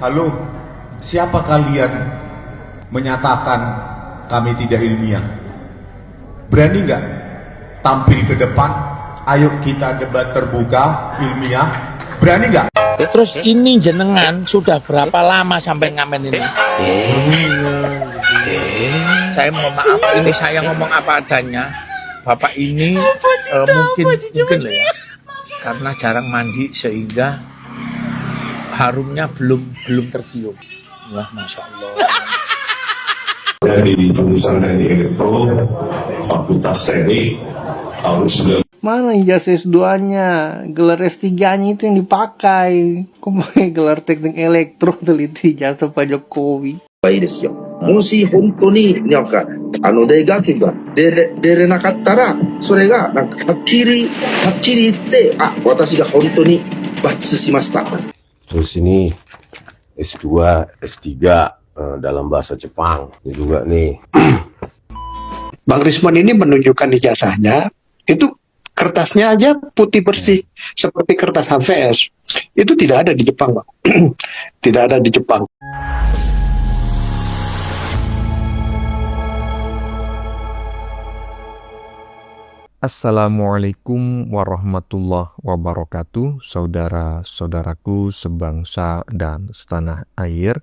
Halo, siapa kalian menyatakan kami tidak ilmiah? Berani nggak tampil ke depan? Ayo kita debat terbuka, ilmiah. Berani nggak? Ya, terus ini jenengan sudah berapa lama sampai ngamen ini? Saya mohon maaf, ini saya ngomong apa adanya. Bapak ini mungkin lah ya, karena jarang mandi sehingga harumnya belum tercium. Wah, masya Allah. Dari jurusan teknik elektro, fakultas teknik, tahun 9. Mana ijazah S2-nya? Gelar S3-nya itu yang dipakai. Kok pakai gelar teknik elektro teliti ijazah Pak Jokowi? いいですよ。もし本当になんか大学が出れなかったら、それがなんかはっきり言って、私が本当に抜擢しました。 Terus ini S2, S3 dalam bahasa Jepang. Ini juga nih. Bang Rismon ini menunjukkan ijazahnya, itu kertasnya aja putih bersih seperti kertas HVS. Itu tidak ada di Jepang, Bang. Tidak ada di Jepang. Assalamualaikum warahmatullahi wabarakatuh, saudara-saudaraku sebangsa dan setanah air.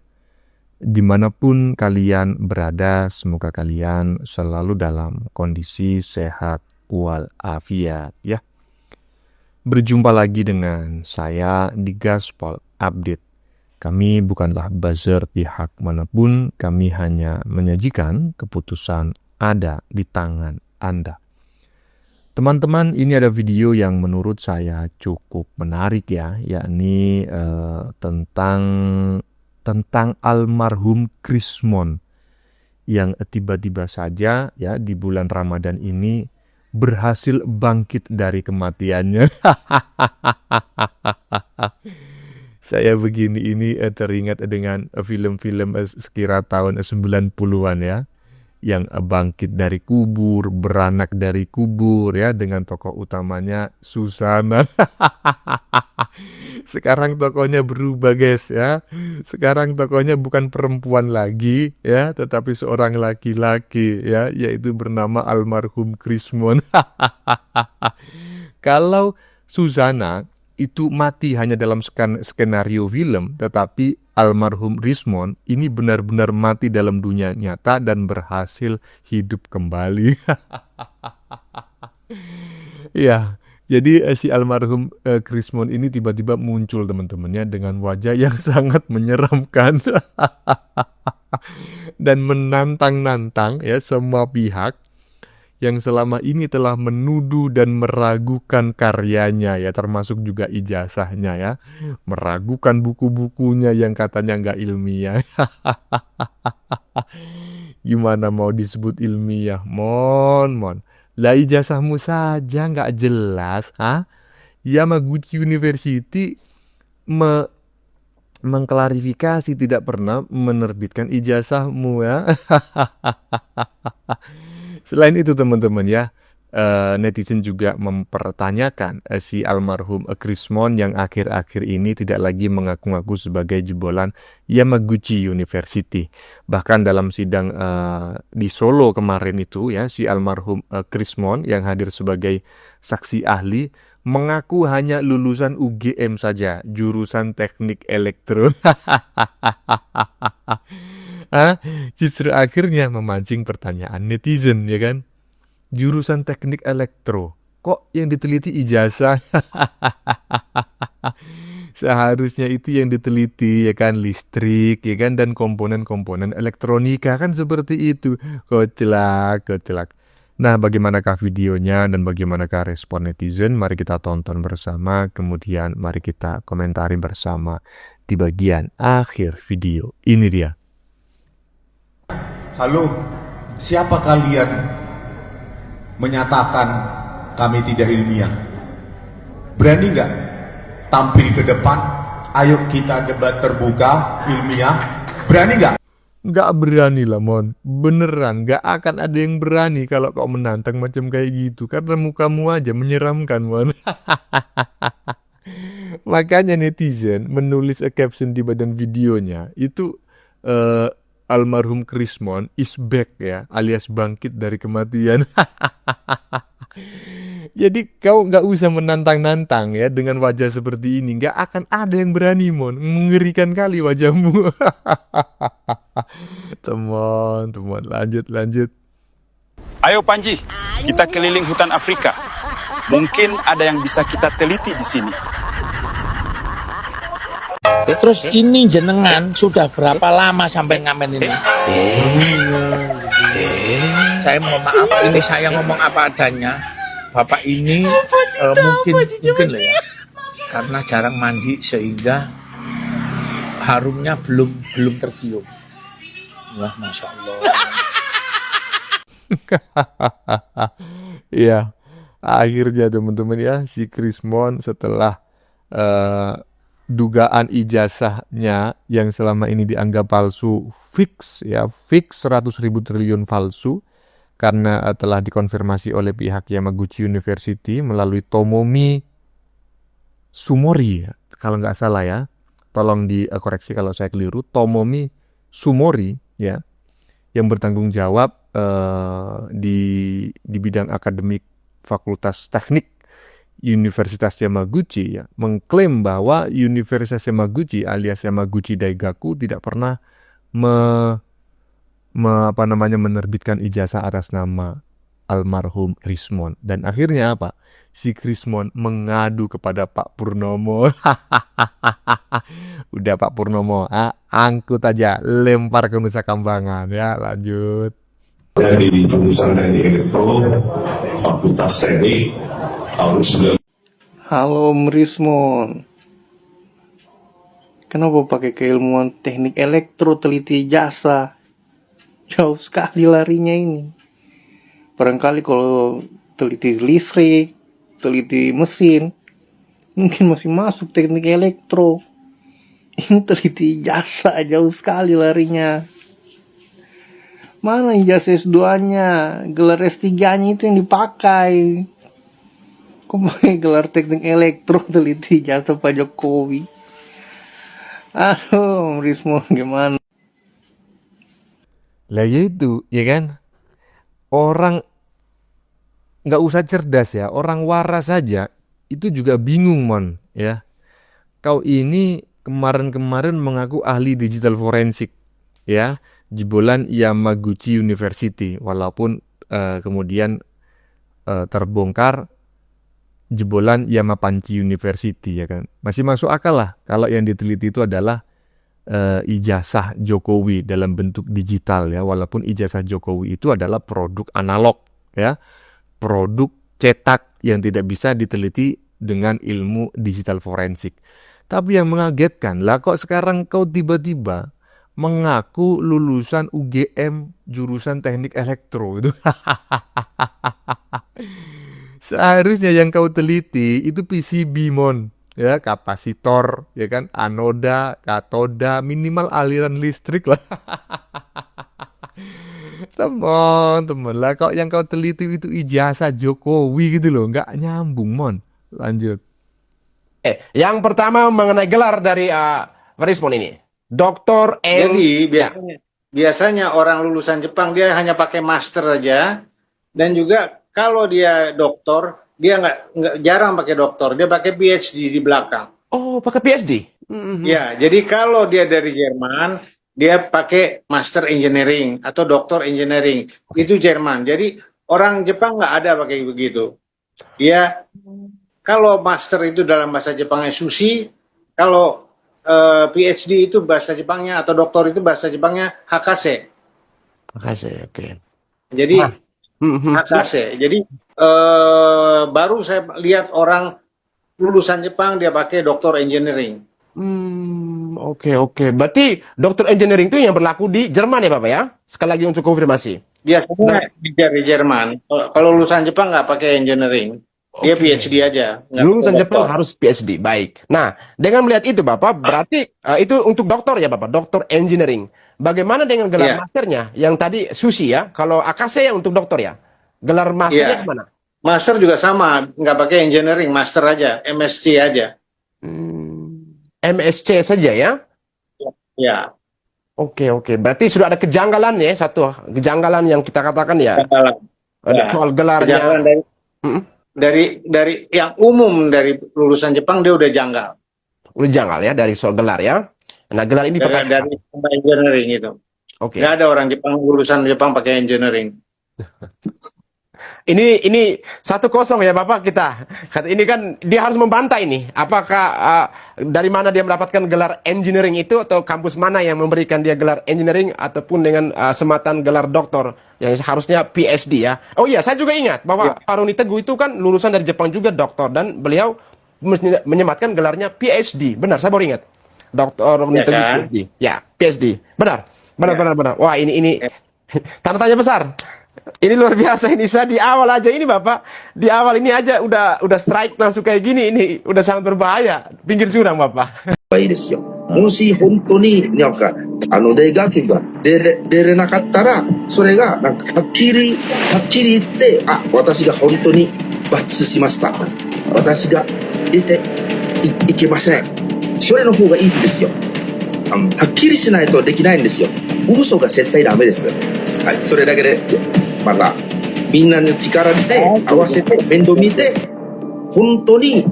Dimanapun kalian berada, semoga kalian selalu dalam kondisi sehat walafiat ya. Berjumpa lagi dengan saya di Gaspol Update. Kami bukanlah buzzer pihak manapun, kami hanya menyajikan keputusan ada di tangan Anda. Teman-teman, ini ada video yang menurut saya cukup menarik ya, yakni tentang almarhum Krismon yang tiba-tiba saja ya di bulan Ramadan ini berhasil bangkit dari kematiannya. Saya begini ini teringat dengan film-film sekira tahun 90-an ya, yang bangkit dari kubur, beranak dari kubur ya, dengan tokoh utamanya Susana. Sekarang tokohnya berubah guys ya. Sekarang tokohnya bukan perempuan lagi ya, tetapi seorang laki-laki ya, yaitu bernama almarhum Krismon. Kalau Susana itu mati hanya dalam skenario film, tetapi almarhum Rismon ini benar-benar mati dalam dunia nyata dan berhasil hidup kembali. Ya, jadi si almarhum Krismon ini tiba-tiba muncul teman-temannya dengan wajah yang sangat menyeramkan dan menantang-nantang ya semua pihak yang selama ini telah menuduh dan meragukan karyanya ya, termasuk juga ijazahnya ya, meragukan buku-bukunya yang katanya nggak ilmiah. Gimana mau disebut ilmiah, mon? Lah ijazahmu saja nggak jelas, Yamaguchi University mengklarifikasi tidak pernah menerbitkan ijazahmu ya. Selain itu teman-teman ya, netizen juga mempertanyakan si almarhum Krismon yang akhir-akhir ini tidak lagi mengaku-ngaku sebagai jebolan Yamaguchi University. Bahkan dalam sidang di Solo kemarin itu ya, si almarhum Krismon yang hadir sebagai saksi ahli mengaku hanya lulusan UGM saja, jurusan teknik elektro. Justru akhirnya memancing pertanyaan netizen ya kan. Jurusan teknik elektro, kok yang diteliti ijazah? Seharusnya itu yang diteliti ya kan, listrik ya kan, dan komponen-komponen elektronika kan, seperti itu. Koclak. Nah, bagaimanakah videonya dan bagaimanakah respon netizen? Mari kita tonton bersama, kemudian mari kita komentari bersama di bagian akhir video. Ini dia. Halo, siapa kalian menyatakan kami tidak ilmiah? Berani nggak tampil ke depan? Ayo kita debat terbuka, ilmiah. Berani nggak? Nggak berani lah, Mon. Beneran, nggak akan ada yang berani kalau kau menantang macam kayak gitu. Karena mukamu aja menyeramkan, Mon. Makanya netizen menulis caption di badan videonya itu eh, almarhum Krismon is back ya, alias bangkit dari kematian. Jadi kau nggak usah menantang-nantang ya dengan wajah seperti ini, nggak akan ada yang berani mon, mengerikan kali wajahmu. Teman, lanjut. Ayo Panji, kita keliling hutan Afrika. Mungkin ada yang bisa kita teliti di sini. Terus ini jenengan sudah berapa lama sampai ngamen ini? Saya mohon maaf, ini saya ngomong apa adanya. Bapak ini mungkin lah ya, karena jarang mandi sehingga harumnya belum tercium. Wah, masya Allah. Iya, akhirnya teman-teman ya, si Krismon setelah dugaan ijazahnya yang selama ini dianggap palsu fix 100.000 triliun palsu karena telah dikonfirmasi oleh pihak Yamaguchi University melalui Tomomi Sumori ya, kalau nggak salah ya, tolong dikoreksi kalau saya keliru, Tomomi Sumori ya, yang bertanggung jawab di bidang akademik Fakultas Teknik Universitas Yamaguchi ya, mengklaim bahwa Universitas Yamaguchi alias Yamaguchi Daigaku tidak pernah menerbitkan ijazah atas nama almarhum Krismon. Dan akhirnya apa? Si Krismon mengadu kepada Pak Purnomo. Udah Pak Purnomo, angkut aja, lempar ke Nusa Kambangan ya, lanjut. Dari jurusan teknik elektro, Fakultas Teknik, tahun 19. Halo Om Rismon. Kenapa pakai keilmuan teknik elektro teliti jasa? Jauh sekali larinya ini. Barangkali kalau teliti listrik, teliti mesin, mungkin masih masuk teknik elektro. Ini teliti jasa, jauh sekali larinya. Mana ijazah S2-nya, gelar S3-nya itu yang dipakai. Kok pakai gelar teknik elektro teliti jasa Pak Jokowi? Aduh, Om Rismon gimana? Lah ya itu, ya kan? Orang nggak usah cerdas ya, orang waras saja itu juga bingung mon, ya. Kau ini kemarin-kemarin mengaku ahli digital forensik, ya, jebolan Yamaguchi University, walaupun kemudian terbongkar jebolan Yamapanchi University, ya kan. Masih masuk akal lah kalau yang diteliti itu adalah ijazah Jokowi dalam bentuk digital ya, walaupun ijazah Jokowi itu adalah produk analog ya, produk cetak yang tidak bisa diteliti dengan ilmu digital forensik. Tapi yang mengagetkan lah, kok sekarang kau tiba-tiba mengaku lulusan UGM jurusan teknik elektro itu. Seharusnya yang kau teliti itu PCB mon, ya, kapasitor, ya kan, anoda, katoda, minimal aliran listrik lah. Teman-teman lah, kok yang kau teliti itu ijazah Jokowi gitu loh, nggak nyambung mon. Lanjut. Yang pertama mengenai gelar dari Rismon ini, Doktor M. Jadi biasanya orang lulusan Jepang dia hanya pakai master aja, dan juga kalau dia doktor dia nggak jarang pakai doktor, dia pakai PhD di belakang. Oh, pakai PhD. Ya, jadi kalau dia dari Jerman dia pakai Master Engineering atau Doktor Engineering, itu Jerman. Jadi orang Jepang nggak ada pakai begitu. Dia kalau master itu dalam bahasa Jepangnya sushi, kalau PhD itu bahasa Jepangnya atau doktor itu bahasa Jepangnya hakase. Hakase, oke. Jadi hakase. Jadi baru saya lihat orang lulusan Jepang dia pakai Doktor Engineering. Oke. Berarti Doktor Engineering itu yang berlaku di Jerman ya Bapak ya? Sekali lagi untuk konfirmasi. Dia semua di Jerman. Kalau lulusan Jepang nggak pakai engineering. Dia PhD aja. Lulusan Jepang harus PhD, baik. Nah, dengan melihat itu Bapak, berarti itu untuk doktor ya Bapak, Doktor Engineering. Bagaimana dengan gelar masternya? Yang tadi sushi ya, kalau akase yang untuk doktor ya? Gelar masternya gimana? Master juga sama, nggak pakai engineering, master aja, MSc aja. MSc saja ya? Ya, Oke, oke. Berarti sudah ada kejanggalan ya, satu kejanggalan yang kita katakan ya. kejanggalan. Ada Ya, soal gelarnya. kejanggalan Mm-mm. dari yang umum dari lulusan Jepang dia udah janggal. Udah janggal ya dari soal gelar ya. Nah, gelar ini Dari engineering itu. Oke. Nggak ada orang Jepang lulusan Jepang pakai engineering. Ini 1-0 ya Bapak kita. Ini kan dia harus membantah ini. Apakah dari mana dia mendapatkan gelar engineering itu atau kampus mana yang memberikan dia gelar engineering ataupun dengan sematan gelar doktor yang harusnya PhD ya. Oh iya, saya juga ingat bahwa Pak Roni Teguh itu kan lulusan dari Jepang juga doktor dan beliau menyematkan gelarnya PhD. Benar, saya baru ingat. Dr. Roni Teguh kan? PhD. Ya, PhD. Benar. Benar. Wah, ini tanda tanya besar. Ini luar biasa ini, saya di awal aja ini Bapak, di awal ini aja udah strike langsung kayak gini, ini udah sangat berbahaya, pinggir jurang Bapak. いいですよ。もし本当になんか大学が出れなかったら、それがなんかはっきり言って、あ、私が本当に抜粋しました。私が出ていけません。それの方がいいんですよ。はっきりしないとできないんですよ。嘘が絶対ダメです。はい、それだけでまたみんなの力で合わせて面倒見て本当に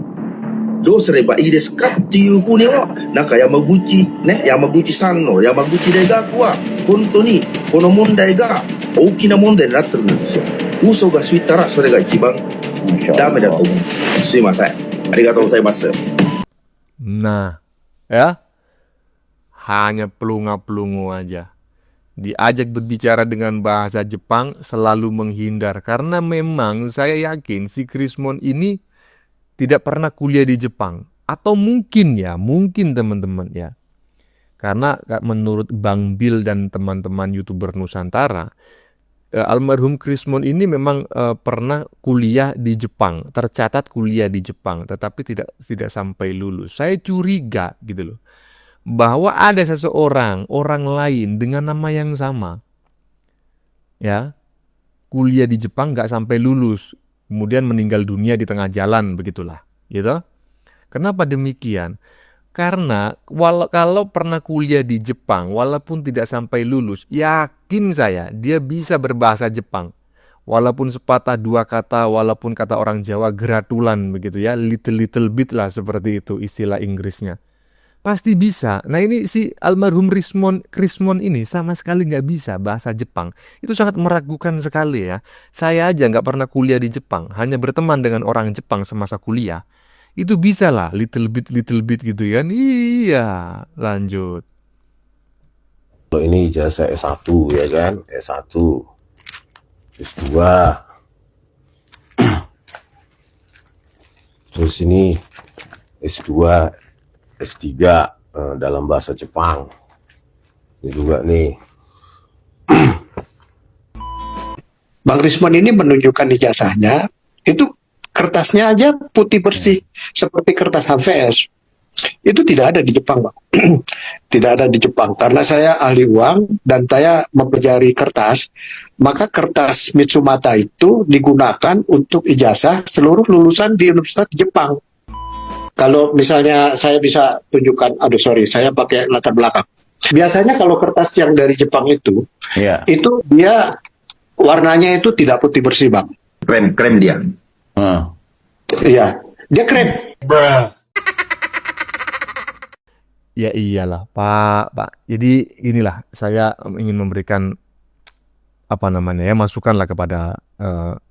どうすればいいですかっていうふうにはなんか山口さんの山口大学は本当にこの問題が大きな問題になってるんですよ。嘘がついたらそれが一番ダメだと思います。すいません。ありがとうございます。 Nah, ya, hanya pelunga-pelungu aja. Diajak berbicara dengan bahasa Jepang selalu menghindar karena memang saya yakin si Krismon ini tidak pernah kuliah di Jepang atau mungkin teman-teman ya. Karena menurut Bang Bill dan teman-teman YouTuber Nusantara, almarhum Krismon ini memang pernah kuliah di Jepang, tercatat kuliah di Jepang, tetapi tidak sampai lulus. Saya curiga gitu loh, bahwa ada orang lain dengan nama yang sama, ya, kuliah di Jepang nggak sampai lulus, kemudian meninggal dunia di tengah jalan, begitulah, gitu. Kenapa demikian? Karena kalau pernah kuliah di Jepang, walaupun tidak sampai lulus, yakin saya dia bisa berbahasa Jepang. Walaupun sepatah dua kata, walaupun kata orang Jawa gratulan begitu ya, little bit lah seperti itu istilah Inggrisnya. Pasti bisa. Nah ini si almarhum Krismon ini sama sekali nggak bisa bahasa Jepang. Itu sangat meragukan sekali ya. Saya aja nggak pernah kuliah di Jepang, hanya berteman dengan orang Jepang semasa kuliah. Itu bisa lah, little bit gitu kan. Iya, lanjut. Kalau ini ijazah S1 ya kan, S1, S2. Terus ini S2, S3 dalam bahasa Jepang. Ini juga nih. Bang Rismon ini menunjukkan ijazahnya, itu kertasnya aja putih bersih seperti kertas HVS. Itu tidak ada di Jepang, Bang. Tidak ada di Jepang karena saya ahli uang dan saya mempelajari kertas, maka kertas Mitsumata itu digunakan untuk ijazah seluruh lulusan di Universitas Jepang. Kalau misalnya saya bisa tunjukkan, saya pakai latar belakang. Biasanya kalau kertas yang dari Jepang itu dia warnanya itu tidak putih bersih, Bang. Krem dia. Iya, dia krem. Ya iyalah, Pak. Jadi inilah saya ingin memberikan masukan lah kepada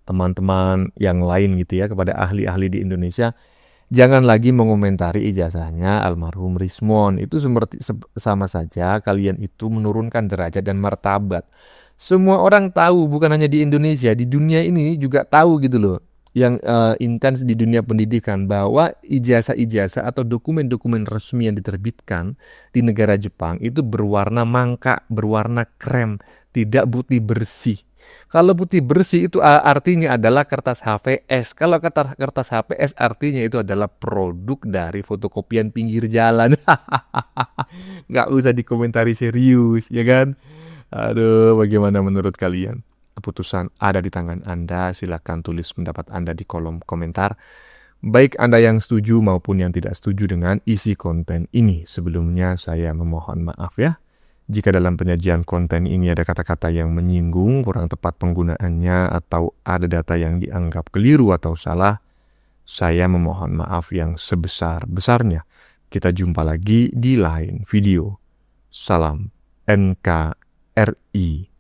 teman-teman yang lain gitu ya, kepada ahli-ahli di Indonesia. Jangan lagi mengomentari ijazahnya almarhum Rismon. Itu sama saja kalian itu menurunkan derajat dan martabat. Semua orang tahu, bukan hanya di Indonesia, di dunia ini juga tahu gitu loh. Yang intens di dunia pendidikan bahwa ijazah-ijazah atau dokumen-dokumen resmi yang diterbitkan di negara Jepang itu berwarna mangka, berwarna krem, tidak putih bersih. Kalau putih bersih itu artinya adalah kertas HVS. Kalau kertas HVS artinya itu adalah produk dari fotokopian pinggir jalan. Nggak usah dikomentari serius, ya kan? Aduh, bagaimana menurut kalian? Keputusan ada di tangan Anda, silakan tulis pendapat Anda di kolom komentar. baik Anda yang setuju maupun yang tidak setuju dengan isi konten ini. Sebelumnya saya memohon maaf ya, jika dalam penyajian konten ini ada kata-kata yang menyinggung, kurang tepat penggunaannya, atau ada data yang dianggap keliru atau salah, saya memohon maaf yang sebesar-besarnya. Kita jumpa lagi di lain video. Salam NKRI.